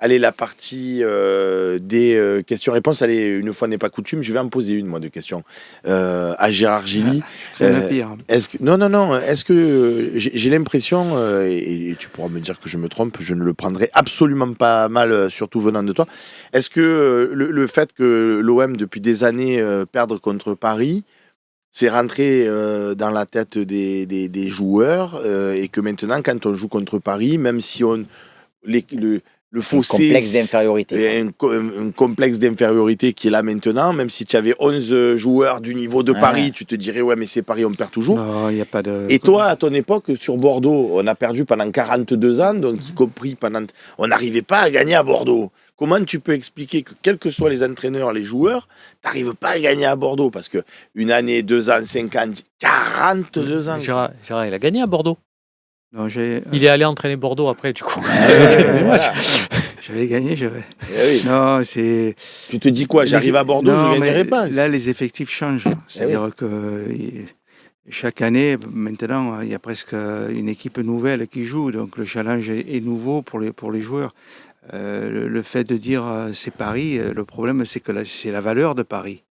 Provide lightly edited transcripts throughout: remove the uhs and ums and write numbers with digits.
Allez, la partie des questions-réponses, allez, une fois n'est pas coutume, je vais en poser une, moi, de questions à Gérard Gilly. Pire. Non, est-ce que j'ai l'impression, et tu pourras me dire que je me trompe, je ne le prendrai absolument pas mal, surtout venant de toi, est-ce que le fait que l'OM, depuis des années, perde contre Paris, c'est rentré dans la tête des joueurs et que maintenant, quand on joue contre Paris, même si le fossé, complexe d'infériorité. un complexe d'infériorité qui est là maintenant, même si tu avais 11 joueurs du niveau de Paris, tu te dirais, ouais, mais c'est Paris, on perd toujours. Non, il n'y a pas de... Et toi, à ton époque, sur Bordeaux, on a perdu pendant 42 ans, donc y compris on n'arrivait pas à gagner à Bordeaux. Comment tu peux expliquer que, quels que soient les entraîneurs, les joueurs, tu n'arrives pas à gagner à Bordeaux? Parce que une année, 2 ans, 5 ans, 42 ans. Gérard, il a gagné à Bordeaux. Non, il est allé entraîner Bordeaux après, du coup. J'avais gagné, j'avais. Oui. Non, c'est. Tu te dis quoi? J'arrive à Bordeaux, je ne gagnerai pas. Là, les effectifs changent. C'est-à-dire que chaque année, maintenant, il y a presque une équipe nouvelle qui joue. Donc le challenge est nouveau pour les joueurs. Le fait de dire c'est Paris, le problème c'est que c'est la valeur de Paris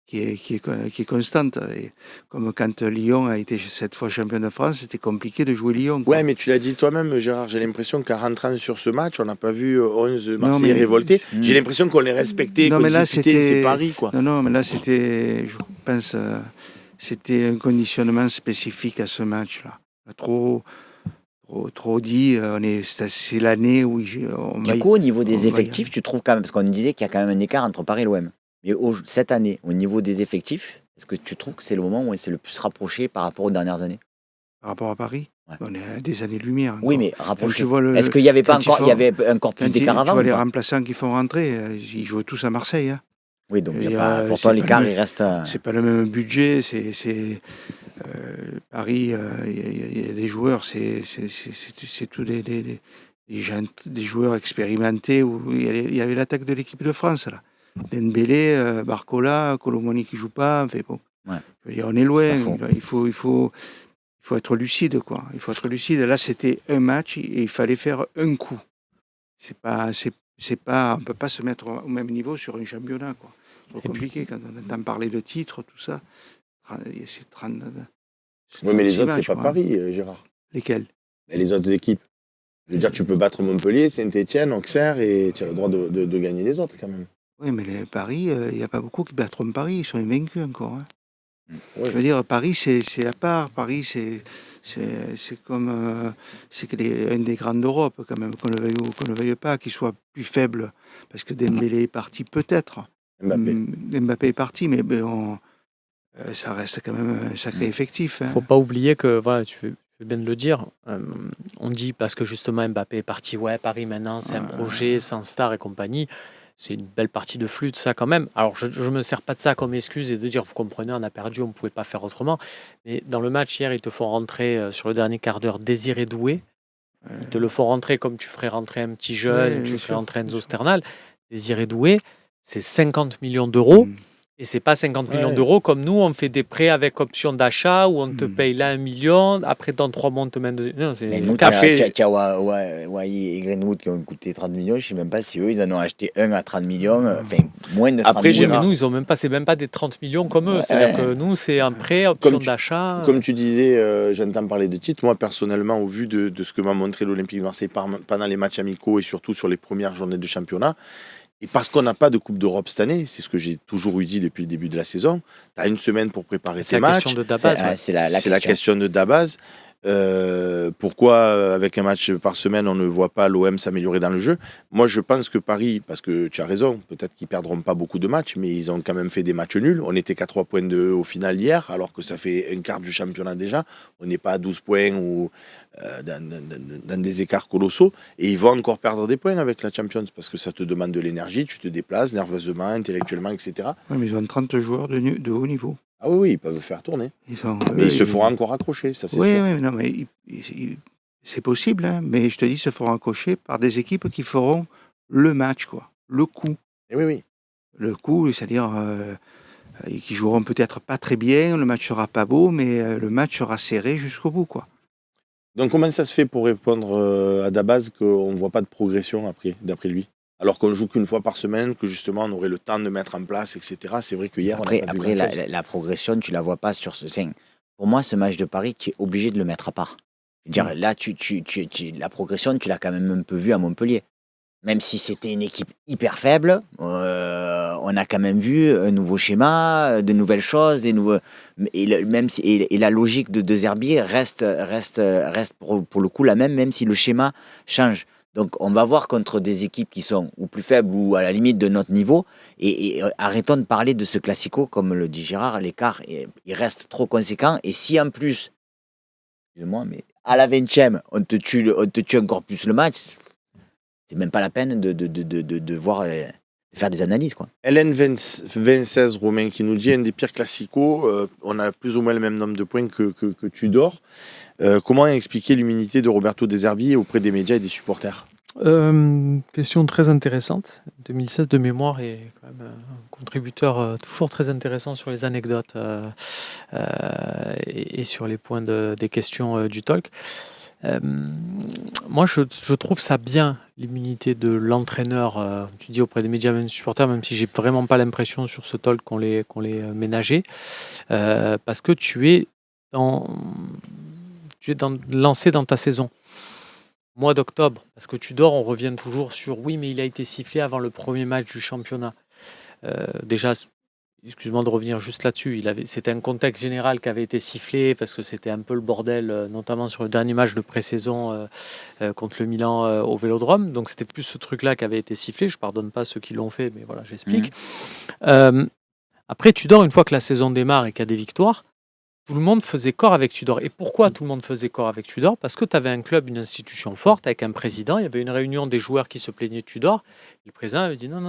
qui est constante. Et comme quand Lyon a été 7 fois champion de France, c'était compliqué de jouer Lyon. Ouais, mais tu l'as dit toi-même, Gérard, j'ai l'impression qu'en rentrant sur ce match, on n'a pas vu 11 Marseillais révoltés. J'ai l'impression qu'on les respectait, qu'on disait c'est Paris, quoi. Non, mais là c'était, je pense, c'était un conditionnement spécifique à ce match-là. Trop dit, c'est l'année où Du coup, au niveau des effectifs, tu trouves quand même, parce qu'on disait qu'il y a quand même un écart entre Paris et l'OM. Mais cette année, au niveau des effectifs, est-ce que tu trouves que c'est le moment où on s'est le plus rapproché par rapport aux dernières années? Par rapport à Paris, on est à des années-lumière. Oui, mais rapproché. Est-ce qu'il n'y avait pas encore, il y avait encore plus d'écart avant? Tu vois les remplaçants qui font rentrer, ils jouent tous à Marseille. Hein. Oui, donc pour toi, l'écart, il reste... C'est pas le même budget, Paris, il y a des joueurs, c'est tous des joueurs expérimentés. Où il y avait l'attaque de l'équipe de France, là. Dembélé, Barcola, Colomoni qui joue pas. Enfin, bon. Je veux dire, on est loin. Il faut être lucide, quoi. Il faut être lucide. Là, c'était un match et il fallait faire un coup. C'est pas, on peut pas se mettre au même niveau sur un championnat, quoi. C'est compliqué quand on entend parler de titres, tout ça. C'est 30. Oui, mais les autres, c'est pas Paris, Gérard. Lesquels? Les autres équipes. Je veux dire, tu peux battre Montpellier, Saint-Etienne, Auxerre, et tu as le droit de gagner les autres, quand même. Oui, mais Paris, il n'y a pas beaucoup qui battront Paris. Ils sont invaincus encore. Hein. Ouais. Je veux dire, Paris, c'est à part. Paris, c'est comme... c'est un des grands d'Europe, quand même, qu'on le veuille ou qu'on ne le veuille pas, qu'il soit plus faible. Parce que Dembélé est parti, peut-être. Mbappé est parti, mais ça reste quand même un sacré effectif. Il ne faut pas oublier que, voilà, tu fais bien de le dire, on dit parce que justement Mbappé est parti, ouais, Paris maintenant, c'est un projet sans star et compagnie. C'est une belle partie de flûte, ça, quand même. Alors, je ne me sers pas de ça comme excuse et de dire, vous comprenez, on a perdu, on ne pouvait pas faire autrement. Mais dans le match hier, ils te font rentrer sur le dernier quart d'heure Désiré Doué. Ils te le font rentrer comme tu ferais rentrer un petit jeune, tu ferais rentrer Enzo Sternal. Désiré Doué, c'est 50 millions d'euros. Et c'est pas 50 millions d'euros comme nous, on fait des prêts avec option d'achat où on te paye là 1 million, après dans 3 mois on te met... Non, c'est... Mais nous, tu as Wai et Greenwood qui ont coûté 30 millions, je ne sais même pas si eux, ils en ont acheté un à 30 millions, enfin moins de 30 après, millions. Mais nous, ils ont même pas, c'est même pas des 30 millions comme eux, c'est-à-dire que nous, c'est un prêt, option d'achat. Comme tu disais, j'entends parler de titres, moi personnellement, au vu de ce que m'a montré l'Olympique de Marseille pendant les matchs amicaux et surtout sur les premières journées de championnat, et parce qu'on n'a pas de Coupe d'Europe cette année, c'est ce que j'ai toujours eu dit depuis le début de la saison, tu as une semaine pour préparer tes matchs. C'est la question de Dabaz. Pourquoi, avec un match par semaine, on ne voit pas l'OM s'améliorer dans le jeu? Moi, je pense que Paris, parce que tu as raison, peut-être qu'ils ne perdront pas beaucoup de matchs, mais ils ont quand même fait des matchs nuls. On était qu'à 3 points de eux au final hier, alors que ça fait un quart du championnat déjà. On n'est pas à 12 points ou dans des écarts colossaux. Et ils vont encore perdre des points avec la Champions, parce que ça te demande de l'énergie, tu te déplaces nerveusement, intellectuellement, etc. Oui, mais ils ont 30 joueurs de haut niveau. Ah oui, ils peuvent faire tourner. Mais ils se feront encore accrocher, ça c'est sûr. Oui, non, mais c'est possible, hein, mais je te dis, ils se feront accrocher par des équipes qui feront le match, quoi, le coup. Et oui. Le coup, c'est-à-dire qui joueront peut-être pas très bien, le match sera pas beau, mais le match sera serré jusqu'au bout, quoi. Donc comment ça se fait pour répondre à Dabaz qu'on ne voit pas de progression d'après lui? Alors qu'on joue qu'une fois par semaine, que justement on aurait le temps de mettre en place, etc. C'est vrai que hier, on a pas vu grand-chose. La progression, tu la vois pas sur ce. Pour moi, ce match de Paris, tu es obligé de le mettre à part. Je veux dire, là, la progression, tu l'as quand même un peu vue à Montpellier. Même si c'était une équipe hyper faible, on a quand même vu un nouveau schéma, de nouvelles choses, et la logique de Zerbi reste pour le coup la même si le schéma change. Donc on va voir contre des équipes qui sont ou plus faibles ou à la limite de notre niveau, et arrêtons de parler de ce classico, comme le dit Gérard, l'écart il reste trop conséquent, et si en plus, excusez-moi, mais à la 20e, on te tue encore plus le match, c'est même pas la peine de voir, de faire des analyses, quoi. Hélène 26 Romain qui nous dit un des pires classicos, on a plus ou moins le même nombre de points que Tudor. Comment expliquer l'immunité de Roberto De Zerbi auprès des médias et des supporters? Question très intéressante. 2016 de mémoire est quand même un contributeur toujours très intéressant sur les anecdotes et sur les points des questions du talk. Moi, je trouve ça bien, l'immunité de l'entraîneur, tu dis auprès des médias et des supporters, même si j'ai vraiment pas l'impression sur ce talk qu'on les ménageait, parce que tu es lancé dans ta saison. Mois d'octobre, parce que Tudor, on revient toujours sur oui, mais il a été sifflé avant le premier match du championnat. Déjà, excuse-moi de revenir juste là-dessus, c'était un contexte général qui avait été sifflé parce que c'était un peu le bordel, notamment sur le dernier match de pré-saison contre le Milan au Vélodrome. Donc c'était plus ce truc-là qui avait été sifflé. Je pardonne pas ceux qui l'ont fait, mais voilà, j'explique. Après, Tudor, une fois que la saison démarre et qu'il y a des victoires, tout le monde faisait corps avec Tudor. Et pourquoi tout le monde faisait corps avec Tudor? Parce que tu avais un club, une institution forte, avec un président. Il y avait une réunion des joueurs qui se plaignaient de Tudor. Et le président avait dit non.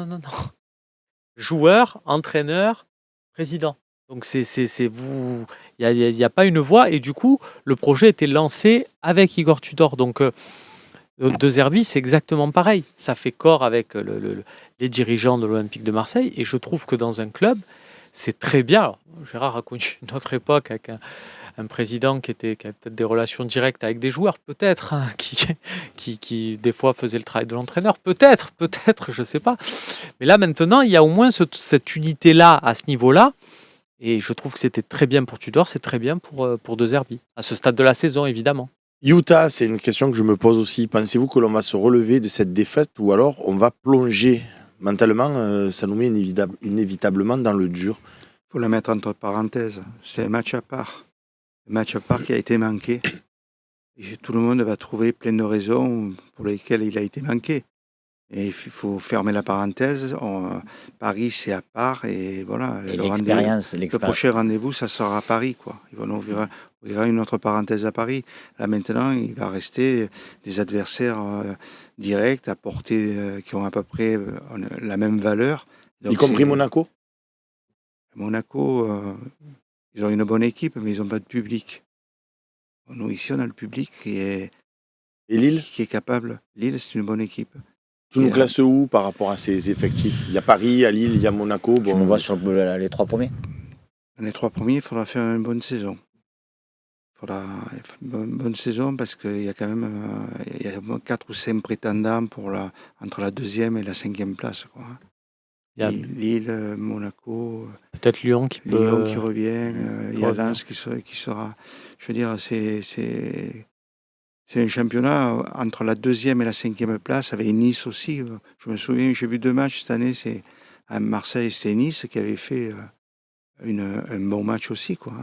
Joueur, entraîneur, président. Donc c'est vous. Il n'y a pas une voix. Et du coup, le projet était lancé avec Igor Tudor. Donc De Zerbi, c'est exactement pareil. Ça fait corps avec les dirigeants de l'Olympique de Marseille. Et je trouve que dans un club, c'est très bien. Alors, Gérard a connu une autre époque avec un président qui avait peut-être des relations directes avec des joueurs, peut-être, hein, qui des fois faisait le travail de l'entraîneur, peut-être, je ne sais pas. Mais là, maintenant, il y a au moins cette unité-là, à ce niveau-là. Et je trouve que c'était très bien pour Tudor, c'est très bien pour De Zerbi, à ce stade de la saison, évidemment. Utah, c'est une question que je me pose aussi. Pensez-vous que l'on va se relever de cette défaite ou alors on va plonger mentalement? Ça nous met inévitablement dans le dur. Il faut la mettre entre parenthèses. C'est un match à part. Un match à part qui a été manqué. Et tout le monde va trouver plein de raisons pour lesquelles il a été manqué. Et il faut fermer la parenthèse. Paris, c'est à part. Et voilà. Et l'expérience. Le prochain rendez-vous, ça sera à Paris, quoi. On ouvrira une autre parenthèse à Paris. Là, maintenant, il va rester des adversaires directs, à portée, qui ont à peu près la même valeur. Donc, y compris Monaco? Monaco, ils ont une bonne équipe, mais ils n'ont pas de public. Nous, ici, on a le public Et Lille? Qui est capable. Lille, c'est une bonne équipe. Tu nous classes où par rapport à ces effectifs? Il y a Paris, il y a Lille, il y a Monaco. Tu me vois sur les 3 premiers? Les 3 premiers, il faudra faire une bonne saison. Il faudra une bonne saison parce qu'il y a quand même 4 ou 5 prétendants entre la 2e et la 5e place, quoi. Lille, Monaco, peut-être Lyon qui revient, il y a Lens qui sera. Je veux dire, c'est un championnat entre la 2e et la 5e place, avec Nice aussi. Je me souviens, j'ai vu 2 matchs cette année, c'est à Marseille, c'est Nice qui avait fait un bon match aussi, quoi.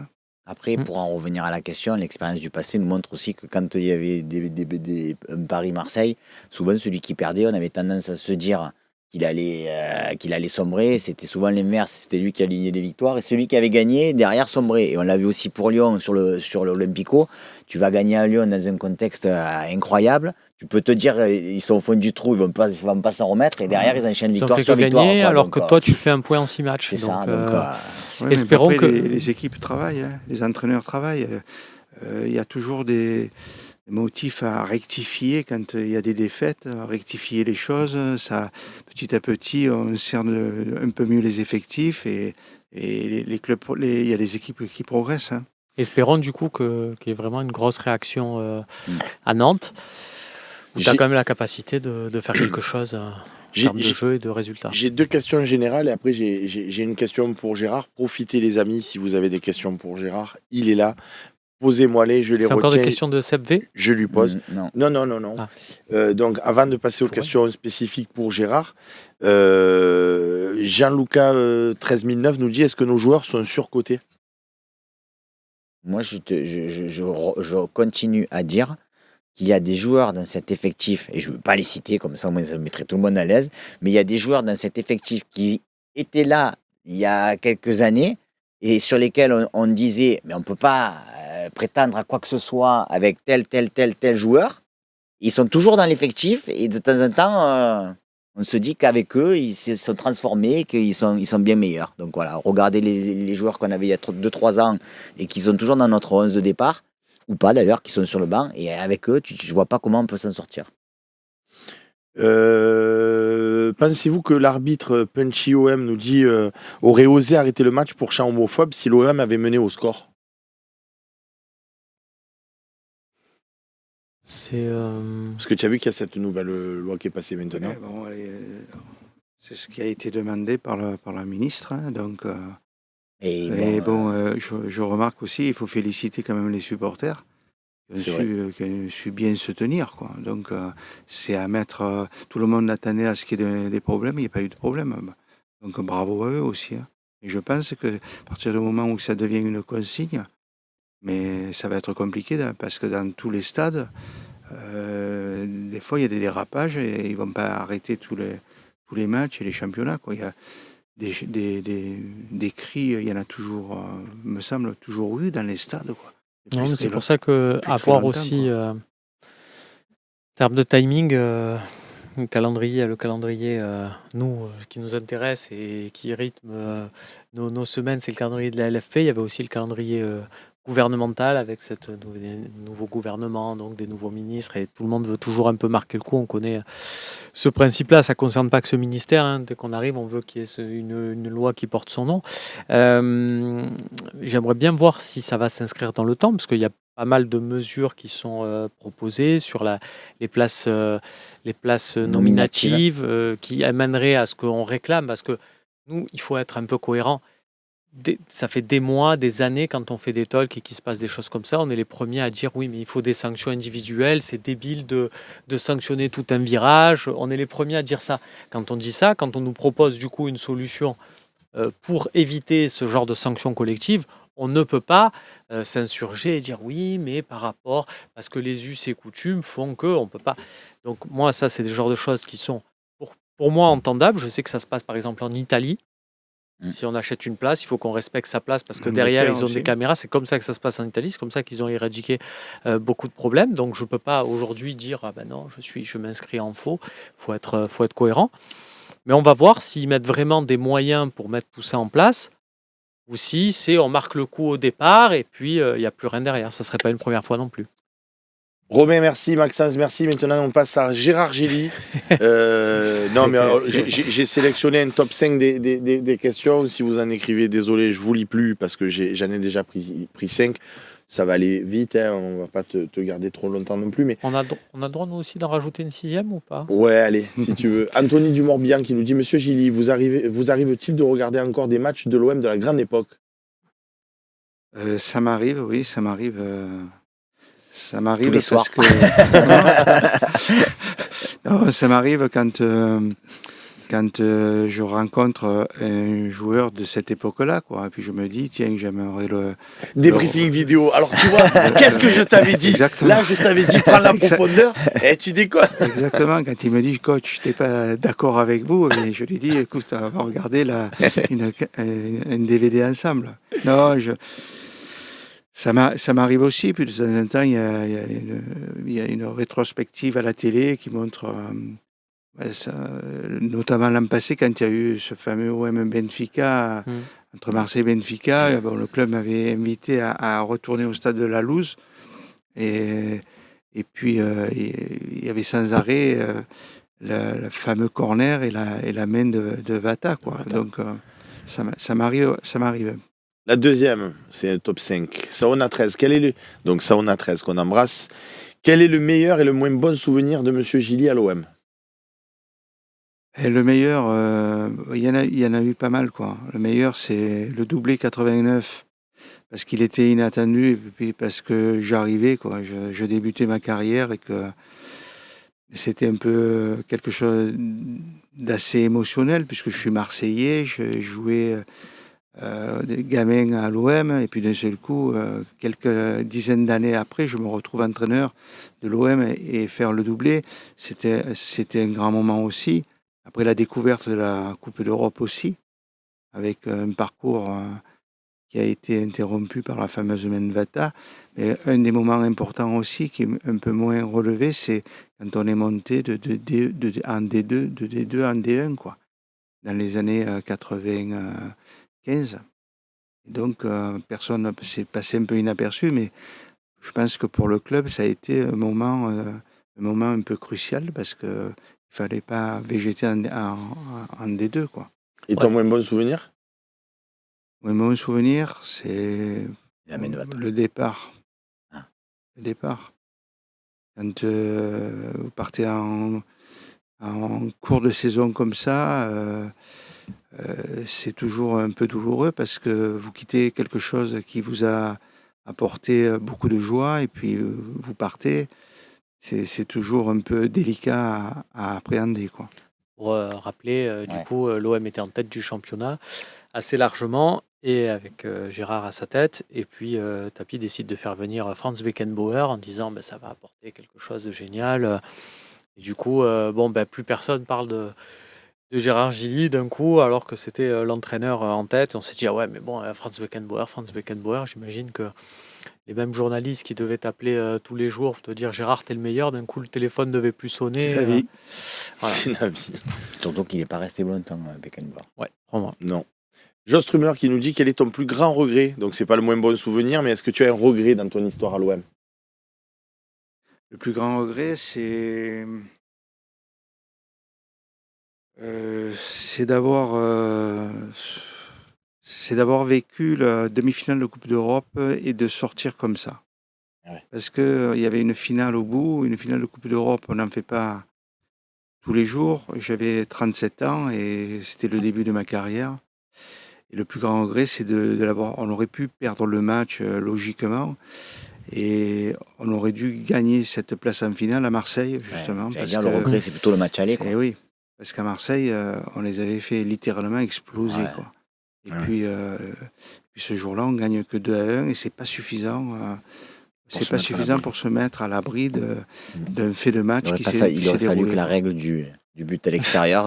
Après, pour en revenir à la question, l'expérience du passé nous montre aussi que quand il y avait un Paris-Marseille, souvent celui qui perdait, on avait tendance à se dire qu'il allait sombrer. C'était souvent l'inverse, c'était lui qui alignait les victoires, et celui qui avait gagné derrière sombrait. Et on l'a vu aussi pour Lyon sur l'Olympico. Tu vas gagner à Lyon dans un contexte incroyable. Tu peux te dire ils sont au fond du trou, ils vont pas s'en remettre, et derrière ils enchaînent victoire sur victoire. Gagner, alors que toi tu fais un point en 6 matchs. C'est donc, ça. Espérons que les équipes travaillent, hein, les entraîneurs travaillent. Il y a toujours des motifs à rectifier quand il y a des défaites, à rectifier les choses. Ça, petit à petit, on cerne un peu mieux les effectifs, et les clubs, il y a des équipes qui progressent, hein. Espérons du coup qu'il y ait vraiment une grosse réaction à Nantes. tu as quand même la capacité de faire quelque chose en termes de jeu et de résultats. J'ai 2 questions générales et après j'ai une question pour Gérard. Profitez les amis, si vous avez des questions pour Gérard, il est là. Posez-moi-les, je les retiens. C'est encore des questions de Seb V ? Je lui pose. Non. Ah. Donc, avant de passer aux questions spécifiques pour Gérard, Jean-Lucas 13009 nous dit, est-ce que nos joueurs sont surcotés ? Moi, je continue à dire qu'il y a des joueurs dans cet effectif, et je ne veux pas les citer, comme ça, ça mettrait tout le monde à l'aise, mais il y a des joueurs dans cet effectif qui étaient là il y a quelques années et sur lesquels on disait, mais on ne peut pas prétendre à quoi que ce soit avec tel joueur. Ils sont toujours dans l'effectif et de temps en temps, on se dit qu'avec eux, ils se sont transformés, qu'ils sont bien meilleurs. Donc voilà, regardez les joueurs qu'on avait il y a 2-3 ans et qui sont toujours dans notre 11 de départ, ou pas d'ailleurs, qui sont sur le banc, et avec eux, tu ne vois pas comment on peut s'en sortir. Pensez-vous que l'arbitre Punchy OM nous dit aurait osé arrêter le match pour chant homophobe si l'OM avait mené au score ? Parce que tu as vu qu'il y a cette nouvelle loi qui est passée maintenant. C'est ce qui a été demandé par la ministre. Donc, je remarque aussi, il faut féliciter quand même les supporters qui ont su bien se tenir, quoi. Donc, c'est à mettre. Tout le monde attendait à ce qu'il y ait des problèmes, il n'y a pas eu de problème. Donc, bravo à eux aussi. Et je pense que à partir du moment où ça devient une consigne, mais ça va être compliqué parce que dans tous les stades, des fois il y a des dérapages et ils vont pas arrêter tous les matchs et les championnats, quoi. Il y a des cris, il y en a toujours, me semble, toujours eu dans les stades, quoi. Non, mais c'est pour ça que à voir aussi en termes de timing, le calendrier nous qui nous intéresse et qui rythme nos semaines, c'est le calendrier de la LFP. Il y avait aussi le calendrier gouvernemental avec cette nouveau gouvernement, donc des nouveaux ministres, et tout le monde veut toujours un peu marquer le coup. On connaît ce principe-là, ça ne concerne pas que ce ministère, hein. Dès qu'on arrive, on veut qu'il y ait une loi qui porte son nom. J'aimerais bien voir si ça va s'inscrire dans le temps, parce qu'il y a pas mal de mesures qui sont proposées sur les places nominatives qui amèneraient à ce qu'on réclame, parce que nous, il faut être un peu cohérent. Ça fait des mois, des années, quand on fait des talks et qu'il se passe des choses comme ça, on est les premiers à dire oui, mais il faut des sanctions individuelles, c'est débile de sanctionner tout un virage. On est les premiers à dire ça. Quand on dit ça, quand on nous propose du coup une solution pour éviter ce genre de sanctions collectives, on ne peut pas s'insurger et dire oui, mais par rapport, parce que les us et coutumes font que on peut pas. Donc moi, ça, c'est des genres de choses qui sont pour moi entendables. Je sais que ça se passe par exemple en Italie. Si on achète une place, il faut qu'on respecte sa place parce que derrière, ils ont des caméras. C'est comme ça que ça se passe en Italie. C'est comme ça qu'ils ont éradiqué beaucoup de problèmes. Donc, je ne peux pas aujourd'hui dire ah ben non, je m'inscris en faux. Faut être cohérent. Mais on va voir s'ils mettent vraiment des moyens pour mettre tout ça en place ou si on marque le coup au départ et puis il n'y a plus rien derrière. Ça ne serait pas une première fois non plus. Romain, merci. Maxence, merci. Maintenant, on passe à Gérard Gély. Non, mais j'ai sélectionné un top 5 des questions. Si vous en écrivez, désolé, je ne vous lis plus parce que j'en ai déjà pris 5. Ça va aller vite, hein. On ne va pas te garder trop longtemps non plus. Mais... On a le droit, nous aussi, d'en rajouter une 6e ou pas ? Ouais, allez, si tu veux. Anthony Dumorbian qui nous dit « Monsieur Gély, vous arrive-t-il de regarder encore des matchs de l'OM de la grande époque ?» Ça m'arrive, oui, ça m'arrive... Ça m'arrive tous les soirs. Que... non, ça m'arrive quand je rencontre un joueur de cette époque-là, quoi. Et puis je me dis, tiens, j'aimerais débriefing vidéo. Alors tu vois, qu'est-ce que je t'avais dit ? Exactement. Là, je t'avais dit, prends la profondeur et tu déconnes. Exactement. Quand il me dit, coach, je n'étais pas d'accord avec vous, et je lui dis, écoute, on va regarder un DVD ensemble. Non, Ça m'arrive aussi, puis de temps en temps, il y a une rétrospective à la télé qui montre, notamment l'an passé, quand il y a eu ce fameux OM Benfica, entre Marseille et Benfica, le club m'avait invité à retourner au stade de la Luz, et puis il y avait sans arrêt le fameux corner et la main de Vata, quoi. Donc ça m'arrive. La deuxième, c'est un top 5. Saona 13, donc Saona 13 qu'on embrasse, Quel est le meilleur et le moins bon souvenir de Monsieur Gilly à l'OM? Et le meilleur, il y en a eu pas mal, quoi. Le meilleur, c'est le doublé 89, parce qu'il était inattendu, et puis parce que j'arrivais, quoi. Je débutais ma carrière et que c'était un peu quelque chose d'assez émotionnel, puisque je suis Marseillais, je jouais des gamins à l'OM, et puis d'un seul coup, quelques dizaines d'années après, je me retrouve entraîneur de l'OM et faire le doublé. C'était un grand moment aussi. Après la découverte de la Coupe d'Europe aussi, avec un parcours qui a été interrompu par la fameuse Menvata. Mais un des moments importants aussi, qui est un peu moins relevé, c'est quand on est monté en D2, de D2 en D1, quoi, dans les années 95. Et donc, personne s'est passé un peu inaperçu, mais je pense que pour le club, ça a été un moment un peu crucial, parce que il fallait pas végéter en D2, quoi. Et ton moins bon souvenir? Mon souvenir, c'est La Menvata. le départ. Ah. Le départ. Quand vous partez en cours de saison comme ça, c'est toujours un peu douloureux, parce que vous quittez quelque chose qui vous a apporté beaucoup de joie, et puis vous partez. C'est toujours un peu délicat à appréhender, quoi. Pour rappeler, du Ouais. coup, l'OM était en tête du championnat assez largement, et avec Gérard à sa tête. Et puis Tapi décide de faire venir Franz Beckenbauer en disant ça va apporter quelque chose de génial. Et du coup, plus personne parle de Gérard Gilly d'un coup, alors que c'était l'entraîneur en tête. On s'est dit, ah ouais, mais bon, Franz Beckenbauer, j'imagine que les mêmes journalistes qui devaient t'appeler tous les jours pour te dire Gérard, t'es le meilleur, d'un coup le téléphone ne devait plus sonner. C'est la vie. Voilà. C'est la vie. Surtout qu'il n'est pas resté longtemps, Beckenbauer. Ouais, vraiment. Non. Joss Strummer qui nous dit quel est ton plus grand regret. Donc c'est pas le moins bon souvenir, mais est-ce que tu as un regret dans ton histoire à l'OM? Le plus grand regret, c'est d'avoir vécu la demi-finale de Coupe d'Europe et de sortir comme ça. Ouais. Parce que il y avait une finale au bout, une finale de Coupe d'Europe, on n'en fait pas tous les jours. J'avais 37 ans et c'était le début de ma carrière. Et le plus grand regret, c'est de l'avoir. On aurait pu perdre le match logiquement, et on aurait dû gagner cette place en finale à Marseille, justement. J'allais dire, le regret, c'est plutôt le match aller, quoi. Et oui, parce qu'à Marseille, on les avait fait littéralement exploser, Ouais. quoi. Et Ouais. puis ce jour-là, on gagne que 2-1, et c'est pas suffisant. C'est pas suffisant pour se mettre à l'abri d'un fait de match qui s'est Il aurait fallu déroulé. que la règle du but à l'extérieur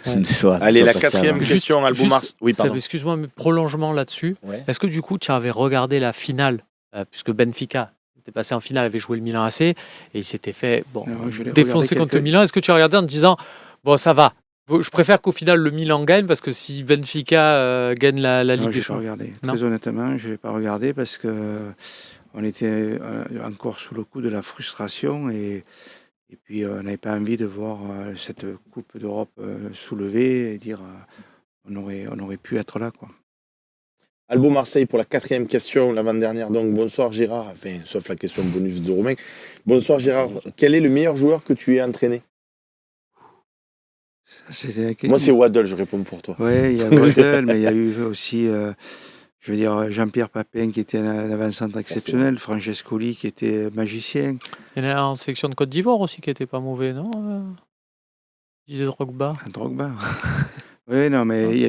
Ouais. soit. Allez, soit la passée quatrième avant. question, Albo Mars. Oui, Seb, pardon. excuse-moi, mais prolongement là-dessus. Ouais. Est-ce que du coup, tu avais regardé la finale, puisque Benfica était passé en finale, avait joué le Milan AC, et il s'était fait Non, je l'ai défoncer regardé contre le quelques- Milan. Est-ce que tu as regardé en te disant, bon, ça va, je préfère qu'au final le Milan gagne, parce que si Benfica gagne la Non, Ligue je des l'ai pas Champions. regardé. Non. Très honnêtement, je l'ai pas regardé, parce que on était encore sous le coup de la frustration, et puis on n'avait pas envie de voir cette Coupe d'Europe soulevée et dire on aurait pu être là, quoi. Albo Marseille pour la quatrième question, l'avant-dernière. Donc bonsoir Gérard, enfin sauf la question bonus de Romain. Bonsoir Gérard, quel est le meilleur joueur que tu aies entraîné? Moi c'est Waddle, je réponds pour toi. Oui, il y a Waddle, mais il y a eu aussi, je veux dire, Jean-Pierre Papin qui était un avant-centre exceptionnel, Francescoli qui était magicien. Il y en a en sélection de Côte d'Ivoire aussi qui était pas mauvais, non Didier Drogba. Un Drogba. Oui, non, mais il y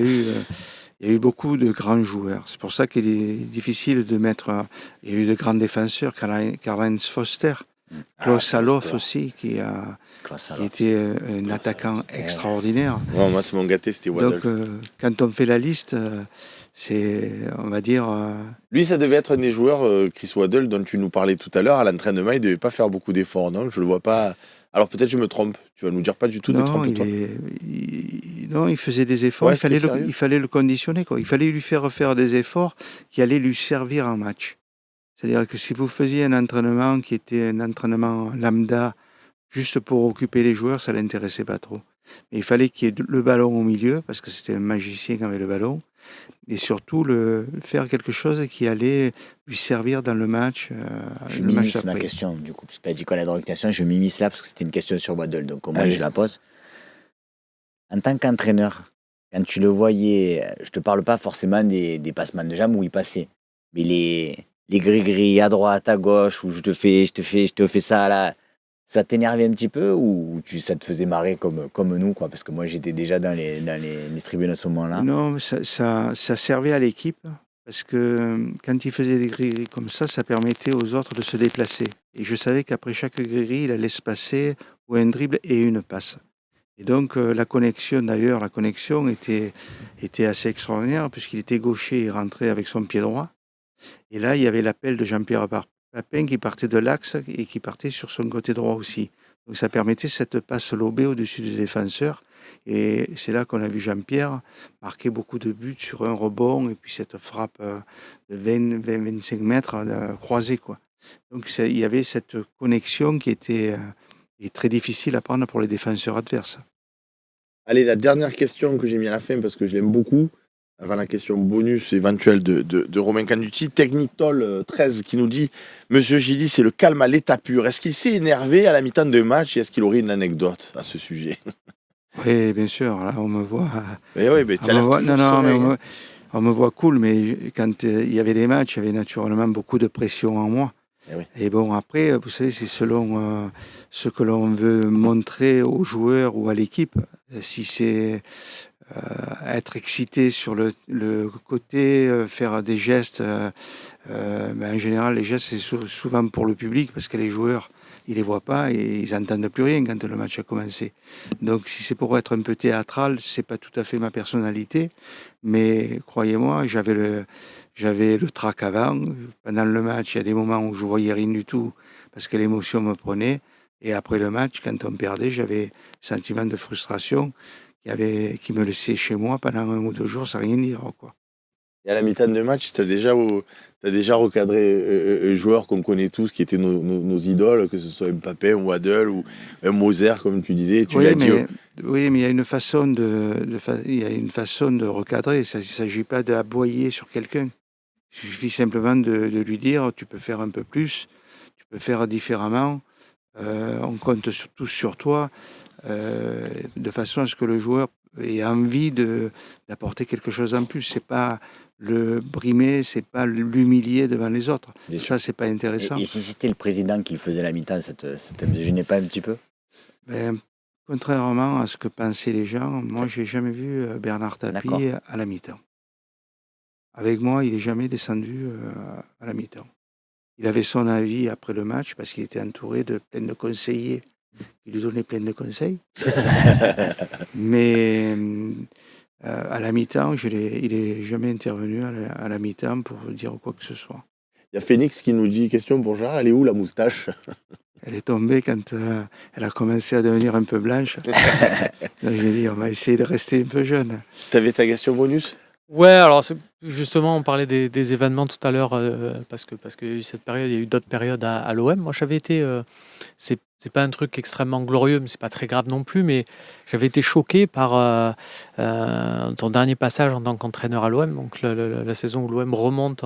a eu beaucoup de grands joueurs. C'est pour ça qu'il est difficile de mettre. Il y a eu de grands défenseurs, Karl-Heinz Foster, Klaus Saloff Foster. aussi, qui Klaus était un attaquant Saloff, extraordinaire. Ouais, moi c'est mon gâté, c'était Waddle. Donc, quand on fait la liste, c'est, on va dire. Lui ça devait être un des joueurs, Chris Waddle, dont tu nous parlais tout à l'heure, à l'entraînement, il devait pas faire beaucoup d'efforts, non? Je le vois pas. Alors peut-être je me trompe, tu vas nous dire pas du tout, détrompe-toi. Non, il faisait des efforts, Ouais, il fallait le conditionner, quoi. Il fallait lui faire des efforts qui allaient lui servir en match. C'est-à-dire que si vous faisiez un entraînement qui était un entraînement lambda, juste pour occuper les joueurs, ça ne l'intéressait pas trop. Mais il fallait qu'il y ait le ballon au milieu, parce que c'était un magicien qui avait le ballon. et surtout faire quelque chose qui allait lui servir dans le match, Je le match m'immisce ma d'après. question, du coup, parce que tu as dit qu'on a de réputation, je m'immisce là, parce que c'était une question sur Waddle, donc au moins Allez. je la pose. En tant qu'entraîneur, quand tu le voyais, je te parle pas forcément des passements de jambes où il passait, mais les gris-gris à droite, à gauche, où je te fais ça là, ça t'énervait un petit peu ou ça te faisait marrer comme nous, quoi, parce que moi j'étais déjà dans les tribunes à ce moment-là. Non, mais ça servait à l'équipe parce que quand il faisait des gris-gris comme ça permettait aux autres de se déplacer. Et je savais qu'après chaque gris-gris, il allait se passer ou un dribble et une passe. Et donc la connexion était assez extraordinaire puisqu'il était gaucher, il rentrait avec son pied droit. Et là, il y avait l'appel de Jean-Pierre Papin qui partait de l'axe et qui partait sur son côté droit aussi. Donc ça permettait cette passe lobée au-dessus du défenseur. Et c'est là qu'on a vu Jean-Pierre marquer beaucoup de buts sur un rebond et puis cette frappe de 20-25 mètres croisée, quoi. Donc il y avait cette connexion qui était très difficile à prendre pour les défenseurs adverses. Allez, la dernière question que j'ai mis à la fin parce que je l'aime beaucoup, avant la question bonus éventuelle de Romain Canduti, Technitol 13 qui nous dit Monsieur Gilly, c'est le calme à l'état pur. Est-ce qu'il s'est énervé à la mi-temps de match et est-ce qu'il aurait une anecdote à ce sujet? Oui, bien sûr, là on me voit. Mais oui, mais tu as l'air toujours Non, mais serein. on me voit cool, mais quand il y avait des matchs, il y avait naturellement beaucoup de pression en moi. Eh oui. Et bon, après, vous savez, c'est selon ce que l'on veut montrer aux joueurs ou à l'équipe. Si c'est être excité sur le côté, faire des gestes, en général, les gestes, c'est souvent pour le public parce que les joueurs, ils les voient pas et ils n'entendent plus rien quand le match a commencé. Donc, si c'est pour être un peu théâtral, c'est pas tout à fait ma personnalité. Mais croyez-moi, j'avais le trac avant. Pendant le match, il y a des moments où je voyais rien du tout parce que l'émotion me prenait. Et après le match, quand on perdait, j'avais un sentiment de frustration qui me laissait chez moi pendant 1 ou 2 jours sans rien dire, quoi. Et à la mi-temps de match, tu as déjà recadré un joueur qu'on connaît tous, qui étaient nos idoles, que ce soit un Papin, un Waddle ou un Moser, comme tu disais. Tu Oui, l'as dit. mais il y a une façon il y a une façon de recadrer. Il ne s'agit pas d'aboyer sur quelqu'un. Il suffit simplement de lui dire, tu peux faire un peu plus, tu peux faire différemment. On compte tous sur toi, de façon à ce que le joueur ait envie d'apporter quelque chose en plus. C'est pas le brimer, c'est pas l'humilier devant les autres. Bien Ça, c'est pas intéressant. Et si c'était le président qui le faisait la mi-temps, ça te gênait pas un petit peu? Ben, contrairement à ce que pensaient les gens, moi, j'ai jamais vu Bernard D'accord. Tapie à la mi-temps. Avec moi, il est jamais descendu à la mi-temps. Il avait son avis après le match parce qu'il était entouré de plein de conseillers qui lui donnaient plein de conseils. Mais à la mi-temps, il est jamais intervenu à la mi-temps pour dire quoi que ce soit. Il y a Phoenix qui nous dit, question pour Gérard, elle est où la moustache? Elle est tombée quand elle a commencé à devenir un peu blanche. Donc j'ai dit, on va essayer de rester un peu jeune. T'avais ta question bonus? Ouais, alors justement, on parlait des événements tout à l'heure, parce qu'il y a eu cette période, il y a eu d'autres périodes à l'OM. Moi, j'avais été, c'est pas un truc extrêmement glorieux, mais c'est pas très grave non plus, mais j'avais été choqué par ton dernier passage en tant qu'entraîneur à l'OM, donc la saison où l'OM remonte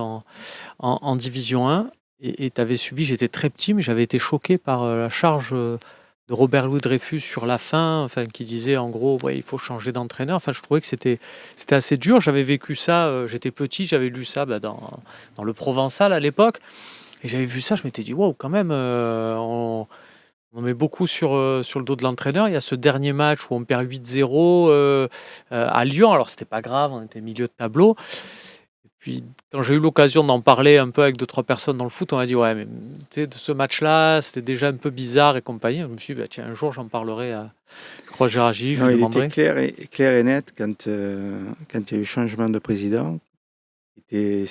en Division 1, et tu avais subi, j'étais très petit, mais j'avais été choqué par la charge de Robert Louis Dreyfus sur la fin, enfin, qui disait en gros, ouais, il faut changer d'entraîneur. Enfin, je trouvais que c'était assez dur. J'avais vécu ça, j'étais petit, j'avais lu ça dans le Provençal à l'époque, et j'avais vu ça, je m'étais dit, wow, quand même, on met beaucoup sur le dos de l'entraîneur. Il y a ce dernier match où on perd 8-0 à Lyon. Alors, c'était pas grave, on était milieu de tableau. Et puis, quand j'ai eu l'occasion d'en parler un peu avec 2-3 personnes dans le foot, on m'a dit, ouais, mais tu sais, de ce match-là, c'était déjà un peu bizarre et compagnie. Je me suis dit, bah, tiens, un jour, j'en parlerai à Gérard Gilly, je Non, lui il demanderai. était clair et net quand il y a eu changement de président. Quand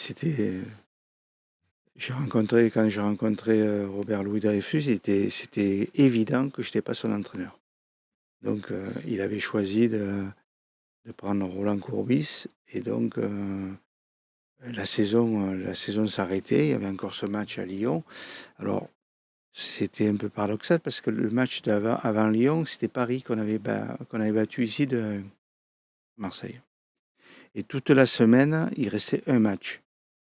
j'ai rencontré Robert Louis Dreyfus, c'était évident que je n'étais pas son entraîneur. Donc, il avait choisi de prendre Roland Courbis. Et donc, la saison s'arrêtait. Il y avait encore ce match à Lyon. Alors, c'était un peu paradoxal parce que le match avant Lyon, c'était Paris qu'on avait battu ici de Marseille. Et toute la semaine, il restait un match.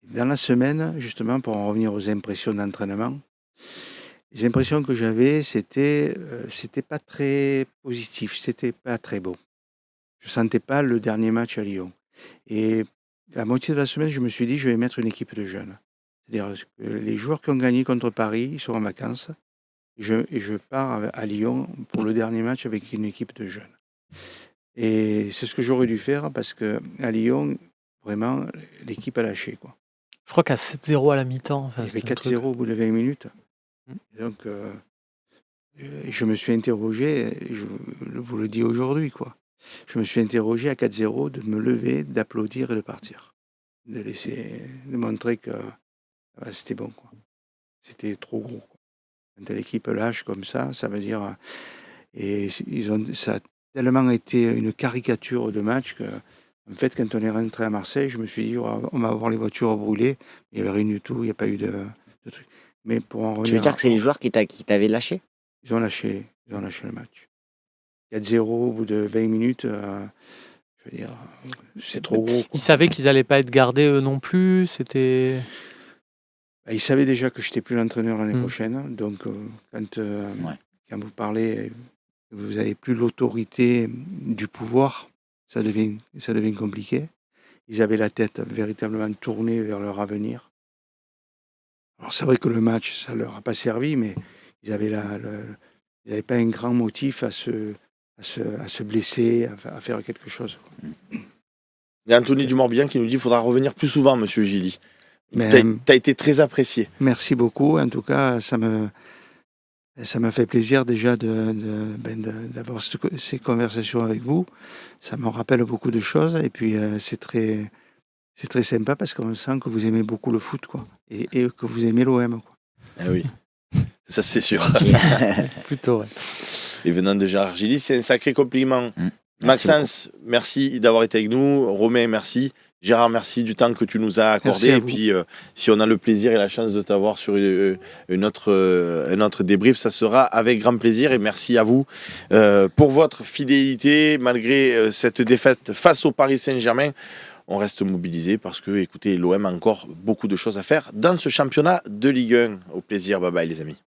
Dans la semaine, justement, pour en revenir aux impressions d'entraînement, les impressions que j'avais, c'était pas très positif, c'était pas très beau. Je sentais pas le dernier match à Lyon. Et la moitié de la semaine, je me suis dit, je vais mettre une équipe de jeunes. C'est-à-dire que les joueurs qui ont gagné contre Paris, ils sont en vacances. Et je pars à Lyon pour le dernier match avec une équipe de jeunes. Et c'est ce que j'aurais dû faire parce qu'à Lyon, vraiment, l'équipe a lâché, quoi. Je crois qu'à 7-0 à la mi-temps. Enfin, Il y avait c'était un truc. 4-0 au bout de 20 minutes. Mm. Donc, je me suis interrogé, je vous le dis aujourd'hui, quoi. Je me suis interrogé à 4-0 de me lever, d'applaudir et de partir. De montrer que c'était bon, quoi. C'était trop gros, quoi. Quand l'équipe lâche comme ça veut dire... Et ça a tellement été une caricature de match que, en fait, quand on est rentré à Marseille, je me suis dit, on va avoir les voitures brûlées. Il n'y avait rien du tout, il n'y a pas eu de truc. Mais pour en Tu veux revenir, dire que c'est les joueurs qui t'avaient lâché? ils ont lâché le match. 4-0 au bout de 20 minutes, je veux dire, c'est trop gros, quoi. Ils savaient qu'ils n'allaient pas être gardés eux non plus. C'était. Ils savaient déjà que je n'étais plus l'entraîneur l'année Mm. prochaine. Donc, quand Ouais. vous parlez, vous n'avez plus l'autorité du pouvoir, ça devient compliqué. Ils avaient la tête véritablement tournée vers leur avenir. Alors c'est vrai que le match, ça leur a pas servi, mais ils avaient ils n'avaient pas un grand motif à se blesser, à faire quelque chose, quoi. Il y a Anthony Dumorbihan qui nous dit qu'il faudra revenir plus souvent, monsieur Gilly. Mais, T'as été très apprécié. merci beaucoup. En tout cas, ça m'a fait plaisir déjà d'avoir ces conversations avec vous. Ça me rappelle beaucoup de choses. Et puis, c'est très sympa parce qu'on sent que vous aimez beaucoup le foot, quoi. Et que vous aimez l'OM, quoi. Ah oui, ça c'est sûr. Plutôt, ouais. Et venant de Gérard Gilly, c'est un sacré compliment. Merci Maxence, merci d'avoir été avec nous. Romain, merci. Gérard, merci du temps que tu nous as accordé. Merci à Et vous. puis, si on a le plaisir et la chance de t'avoir sur un autre débrief, ça sera avec grand plaisir. Et merci à vous pour votre fidélité. Malgré cette défaite face au Paris Saint-Germain, on reste mobilisé parce que, écoutez, l'OM a encore beaucoup de choses à faire dans ce championnat de Ligue 1. Au plaisir. Bye bye, les amis.